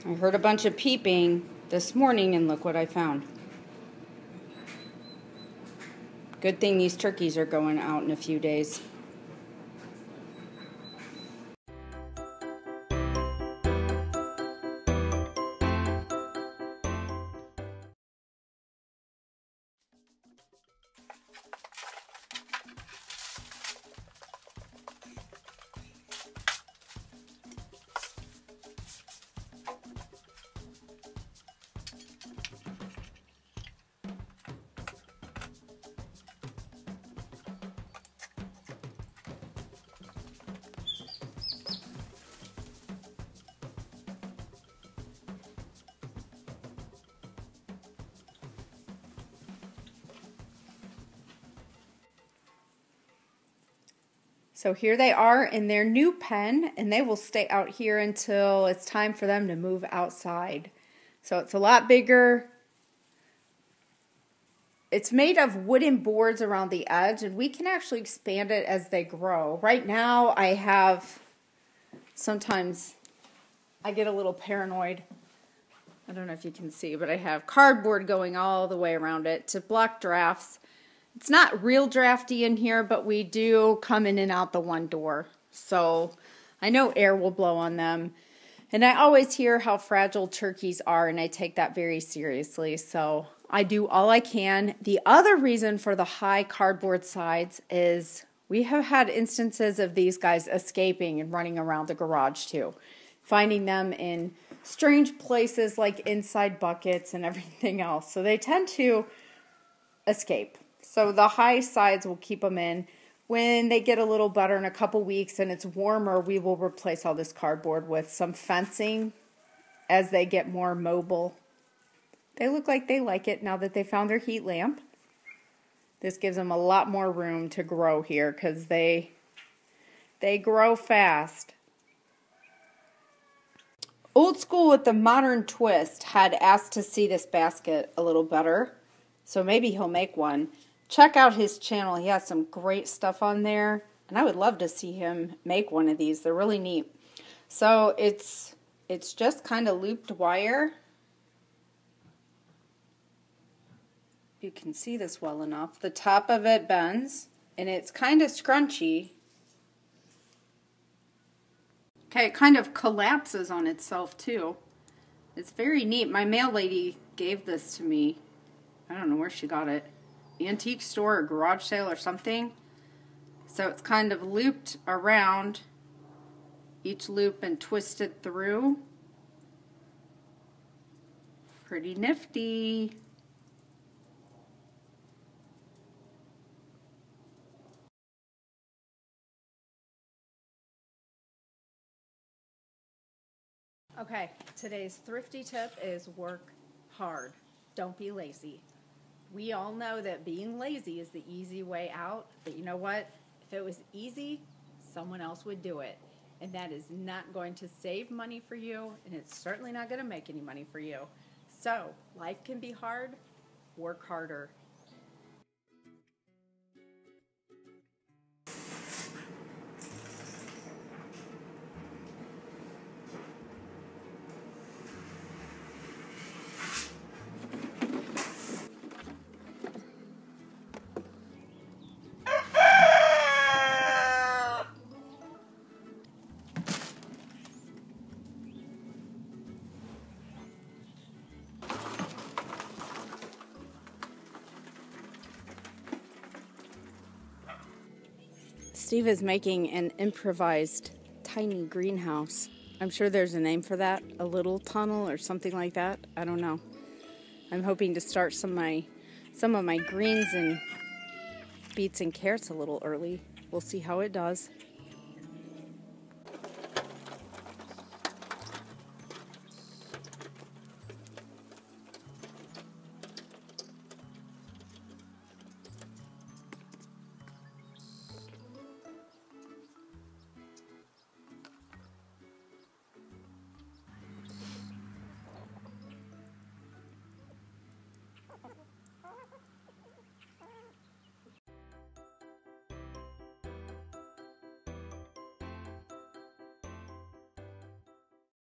I heard a bunch of peeping this morning and look what I found. Good thing these turkeys are going out in a few days. So here they are in their new pen, and they will stay out here until it's time for them to move outside. So it's a lot bigger. It's made of wooden boards around the edge, and we can actually expand it as they grow. Right now sometimes I get a little paranoid. I don't know if you can see, but I have cardboard going all the way around it to block drafts. It's not real drafty in here, but we do come in and out the one door. So I know air will blow on them. And I always hear how fragile turkeys are, and I take that very seriously. So I do all I can. The other reason for the high cardboard sides is we have had instances of these guys escaping and running around the garage too. Finding them in strange places like inside buckets and everything else. So they tend to escape. So the high sides will keep them in. When they get a little better in a couple weeks and it's warmer, we will replace all this cardboard with some fencing as they get more mobile. They look like they like it now that they found their heat lamp. This gives them a lot more room to grow here because they grow fast. Old School with the Modern Twist had asked to see this basket a little better, so maybe he'll make one. Check out his channel. He has some great stuff on there, and I would love to see him make one of these. They're really neat. So it's just kind of looped wire. You can see this well enough. The top of it bends, and it's kind of scrunchy. Okay, it kind of collapses on itself too. It's very neat. My mail lady gave this to me. I don't know where she got it. Antique store or garage sale or something. So it's kind of looped around each loop and twisted through. Pretty nifty. Okay, today's thrifty tip is work hard. Don't be lazy. We all know that being lazy is the easy way out, but you know what? If it was easy, someone else would do it. And that is not going to save money for you, and it's certainly not going to make any money for you. So, life can be hard, work harder. Steve is making an improvised tiny greenhouse. I'm sure there's a name for that, a little tunnel or something like that. I don't know. I'm hoping to start some of my greens and beets and carrots a little early. We'll see how it does.